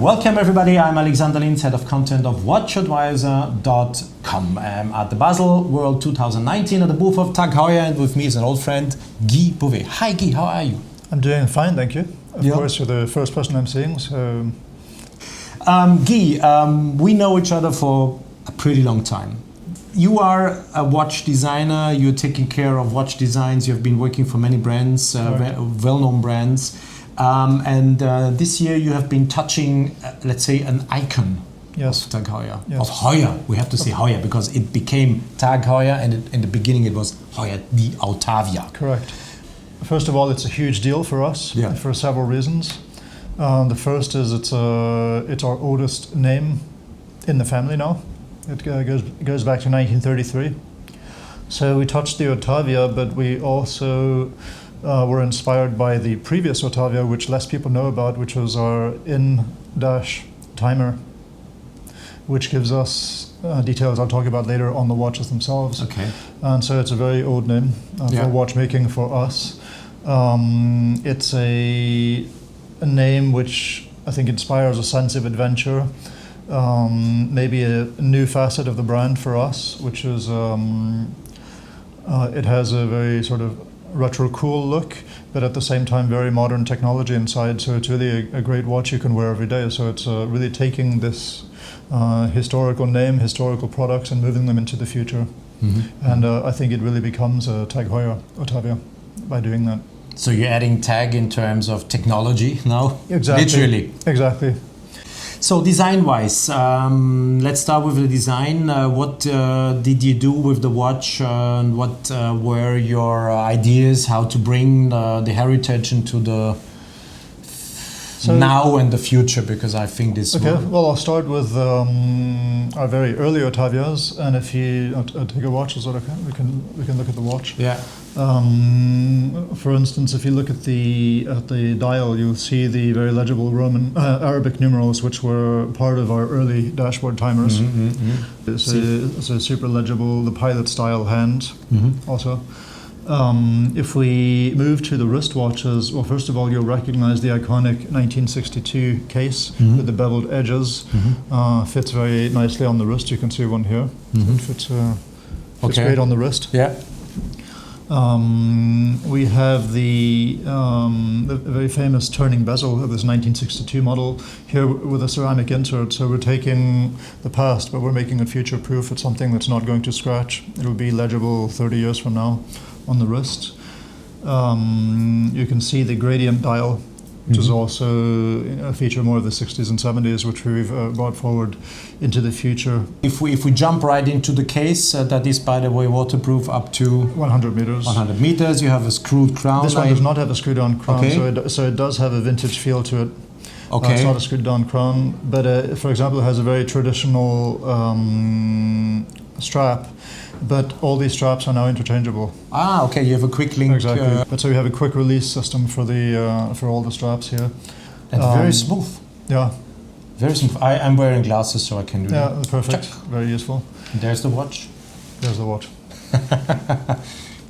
Welcome everybody, I'm Alexander Linz, Head of Content of WatchAdvisor.com. I'm at the Baselworld 2019 at the booth of TAG Heuer, and with me is an old friend, Guy Bove. Hi Guy, how are you? I'm doing fine, thank you. Of course, you're the first person I'm seeing, so... Guy, we know each other for a pretty long time. You are a watch designer, you're taking care of watch designs, you've been working for many brands, well-known brands. This year you have been touching, let's say, an icon of TAG Heuer. Yes. Of Heuer, we have to say Heuer, because it became TAG Heuer, and in the beginning it was Heuer the Autavia. Correct. First of all, it's a huge deal for us for several reasons. The first is it's our oldest name in the family now. It goes back to 1933. So we touched the Autavia, but we also were inspired by the previous Autavia, which less people know about, which was our in-dash timer, which gives us details I'll talk about later on the watches themselves. Okay. And so it's a very old name for watchmaking for us. It's a name which I think inspires a sense of adventure, maybe a new facet of the brand for us, which is it has a very sort of retro cool look, but at the same time very modern technology inside, so it's really a great watch you can wear every day. So it's really taking this historical name, historical products, and moving them into the future. And I think it really becomes a TAG Heuer Autavia by doing that. So you're adding TAG in terms of technology now? Exactly. Literally. Exactly. So design-wise, let's start with the design. What did you do with the watch, and what were your ideas how to bring the heritage into the now and the future? Because I think this... Well, I'll start with our very early Autavias, and if you take a watch, is that okay? We can look at the watch. Yeah. For instance, if you look at the dial, you'll see the very legible Roman Arabic numerals, which were part of our early dashboard timers. So super legible. The pilot style hand also. If we move to the wristwatches, well, first of all, you'll recognize the iconic 1962 case with the beveled edges. Fits very nicely on the wrist. You can see one here. It fits great on the wrist. Yeah. We have the very famous turning bezel of this 1962 model here with a ceramic insert. So we're taking the past, but we're making it future-proof. It's something that's not going to scratch. It'll be legible 30 years from now on the wrist. You can see the gradient dial, which is also a feature more of the 60s and 70s, which we've brought forward into the future. If we jump right into the case, that is, by the way, waterproof up to 100 meters. 100 meters. You have a screwed crown. This one does not have a screwed-on crown, so it does have a vintage feel to it. Okay. It's not a screwed-down crown, but for example, it has a very traditional strap. But all these straps are now interchangeable. Ah, okay. You have a quick link. Exactly. But so we have a quick release system for all the straps here. And very smooth. Yeah. Very smooth. I'm wearing glasses, so I can do that. Yeah, perfect. Check. Very useful. And there's the watch. There's the watch.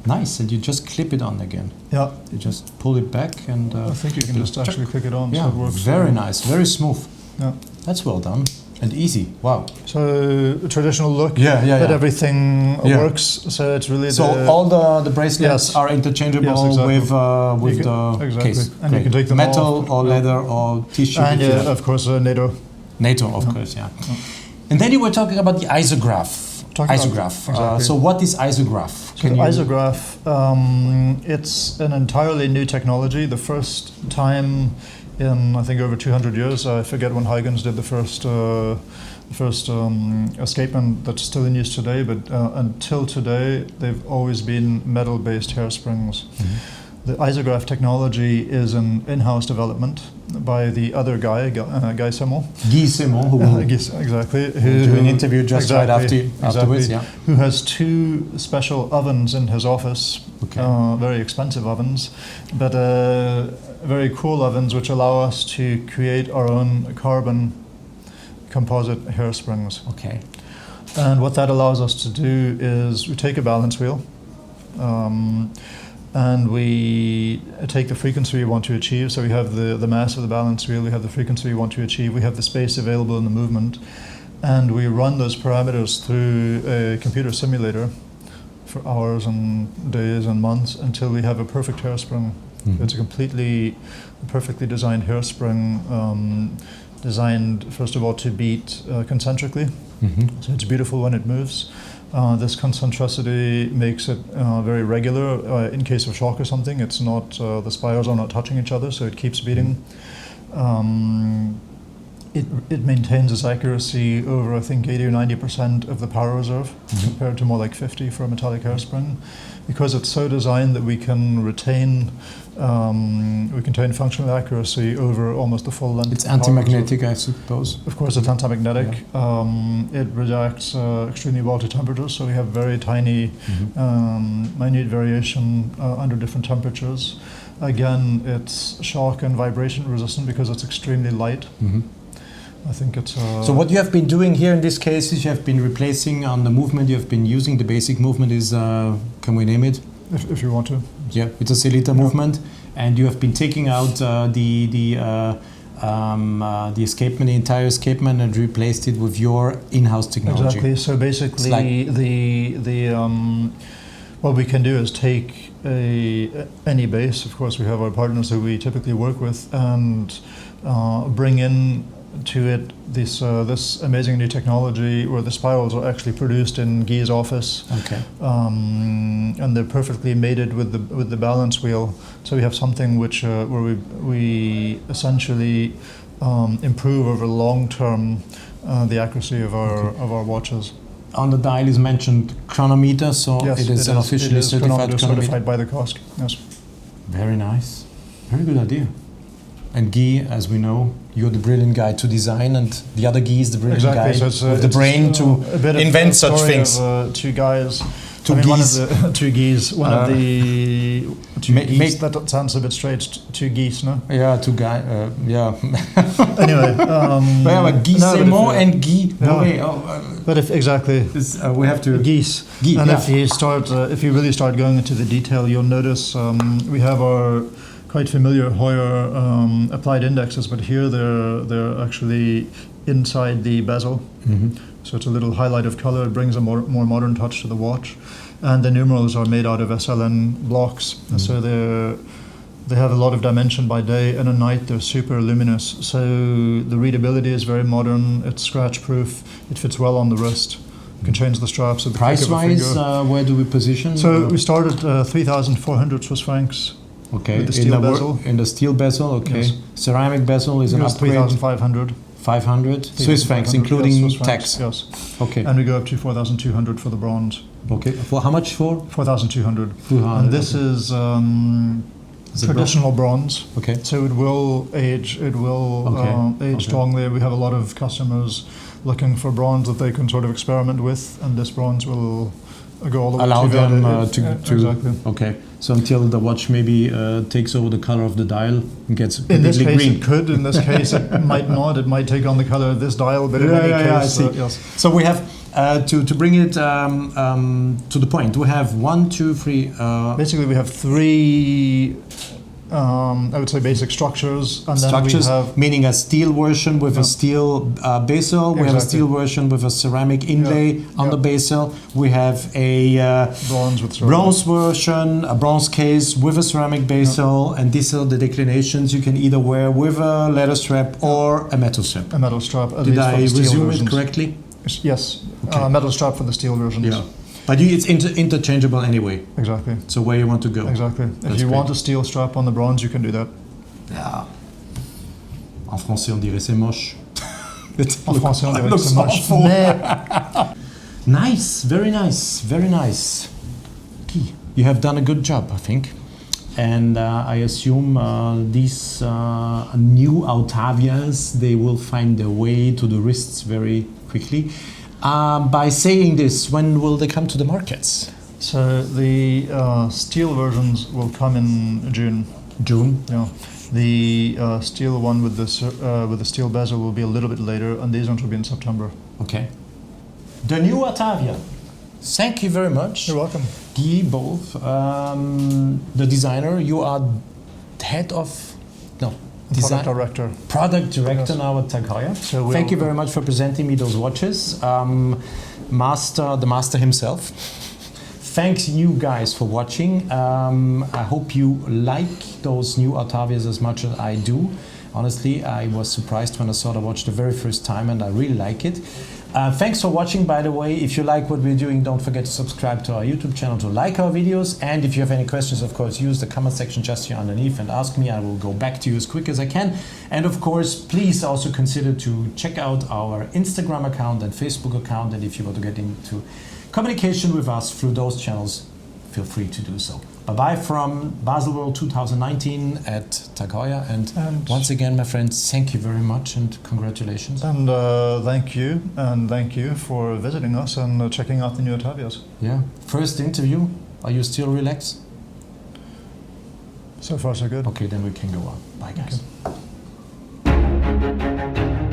Nice. And you just clip it on again. Yeah. You just pull it back, and I think you can just actually click it on. Yeah. So it works. Very nice. Very smooth. Yeah. That's well done. And easy. Wow. So traditional look, but everything works. So it's really all the bracelets are interchangeable with the case. And you can take them metal off. or leather or tissue. And of course, NATO. NATO, of course, yeah. And then you were talking about the Isograph. Exactly. So what is Isograph? Isograph, it's an entirely new technology. The first time in, I think, over 200 years. I forget when Huygens did the first escapement that's still in use today, but until today, they've always been metal-based hairsprings. The Isograph technology is an in-house development by the other guy, Guy Simmel. Guy Simmel, exactly. Who do an interview just right afterwards. Yeah. Who has two special ovens in his office, very expensive ovens, but very cool ovens which allow us to create our own carbon composite hairsprings. Okay. And what that allows us to do is we take a balance wheel, and we take the frequency we want to achieve. So we have the mass of the balance wheel, we have the frequency we want to achieve, we have the space available in the movement, and we run those parameters through a computer simulator for hours and days and months until we have a perfect hairspring. Mm-hmm. It's a perfectly designed hairspring, designed first of all to beat concentrically. Mm-hmm. So it's beautiful when it moves. This concentricity makes it very regular. In case of shock or something, it's not, the spirals are not touching each other, so it keeps beating. It maintains its accuracy over, I think, 80 or 90% of the power reserve, mm-hmm. compared to more like 50 for a metallic hairspring. Because it's so designed that we can retain functional accuracy over almost the full length. It's anti-magnetic, I suppose. Of course, it's anti-magnetic. Yeah. It reacts extremely well to temperatures, so we have very tiny, mm-hmm. Minute variation under different temperatures. Again, it's shock and vibration resistant because it's extremely light. Mm-hmm. I think it's... So what you have been doing here in this case is you have been replacing on the movement you have been using. The basic movement is, can we name it? If you want to. Yeah, it's a Celita movement. And you have been taking out the escapement, the entire escapement, and replaced it with your in-house technology. Exactly. So basically, what we can do is take any base. Of course, we have our partners who we typically work with, and bring in to it this amazing new technology where the spirals are actually produced in Guy's office. Okay. And they're perfectly mated with the balance wheel. So we have something which where we essentially improve over long term the accuracy of our watches. On the dial is mentioned chronometer, so yes, it is an officially certified chronometer. Certified by the COSC. Yes. Very nice. Very good idea. And Guy, as we know, you're the brilliant guy to design, and the other Guy is the brilliant guy with the brain to invent such things. Two guys. One of the two geese. One of the two geese. That sounds a bit strange. Two geese, no? Yeah, two guys. Yeah. Anyway, Guy Simon and Guy Bove. But if exactly, we have to geese. And if you really start going into the detail, you'll notice we have our quite familiar Heuer applied indexes, but here they're actually inside the bezel. Mm-hmm. So it's a little highlight of color. It brings a more modern touch to the watch. And the numerals are made out of SLN blocks. Mm-hmm. So they have a lot of dimension by day, and at night they're super luminous. So the readability is very modern. It's scratch proof. It fits well on the wrist. You can change the straps at the click of a finger. Price-wise, where do we position? So we started 3,400 Swiss francs. Okay, with the steel bezel. In the steel bezel, okay. Yes. Ceramic bezel is an upgrade. 3,500. 500 Swiss francs, including Swiss tax. Francs, yes. Okay. And we go up to 4,200 for the bronze. Okay. For how much for? 4,200. And this is traditional bronze. Okay. So it will age. It will age strongly. We have a lot of customers looking for bronze that they can sort of experiment with, and this bronze will go all the way allow to them to exactly. Okay. So until the watch maybe takes over the color of the dial and gets in this case green. It could. In this case it might not. It might take on the color of this dial, but in any case, I see. Yes. So we have to bring it to the point. We have 1, 2, 3. Basically, we have 3. I would say basic structures, and structures, then we have meaning a steel version with a steel bezel. We have a steel version with a ceramic inlay on the bezel. We have a bronze version, a bronze case with a ceramic bezel, and these are the declinations you can either wear with a leather strap or a metal strap. A metal strap. Did I resume it correctly? Yes. Okay. Metal strap for the steel versions. Yeah. But it's interchangeable anyway. Exactly. So where you want to go. Exactly. If you want a steel strap on the bronze, you can do that. Yeah. En français, on dirait c'est moche. En français, on dirait c'est moche. Nice. Very nice. Very nice. Okay. You have done a good job, I think. And I assume these new Autavias, they will find their way to the wrists very quickly. By saying this, when will they come to the markets? So the steel versions will come in June. June? Yeah. The steel one with the steel bezel will be a little bit later, and these ones will be in September. Okay. The new Autavia. Thank you very much. You're welcome. Guy Bove, the designer. You are head of product director Yes. now at Tag Heuer. So Thank you very much for presenting me those watches. The master himself. Thanks you guys for watching. I hope you like those new Autavias as much as I do. Honestly, I was surprised when I saw the watch the very first time, and I really like it. Thanks for watching, by the way. If you like what we're doing, don't forget to subscribe to our YouTube channel to like our videos. And if you have any questions, of course, use the comment section just here underneath and ask me. I will go back to you as quick as I can. And of course, please also consider to check out our Instagram account and Facebook account. And if you want to get into communication with us through those channels, feel free to do so. Bye-bye from Baselworld 2019 at Tag Heuer. And once again, my friends, thank you very much and congratulations. And thank you for visiting us and checking out the new Autavias. Yeah. First interview. Are you still relaxed? So far, so good. Okay, then we can go on. Bye, guys. Okay.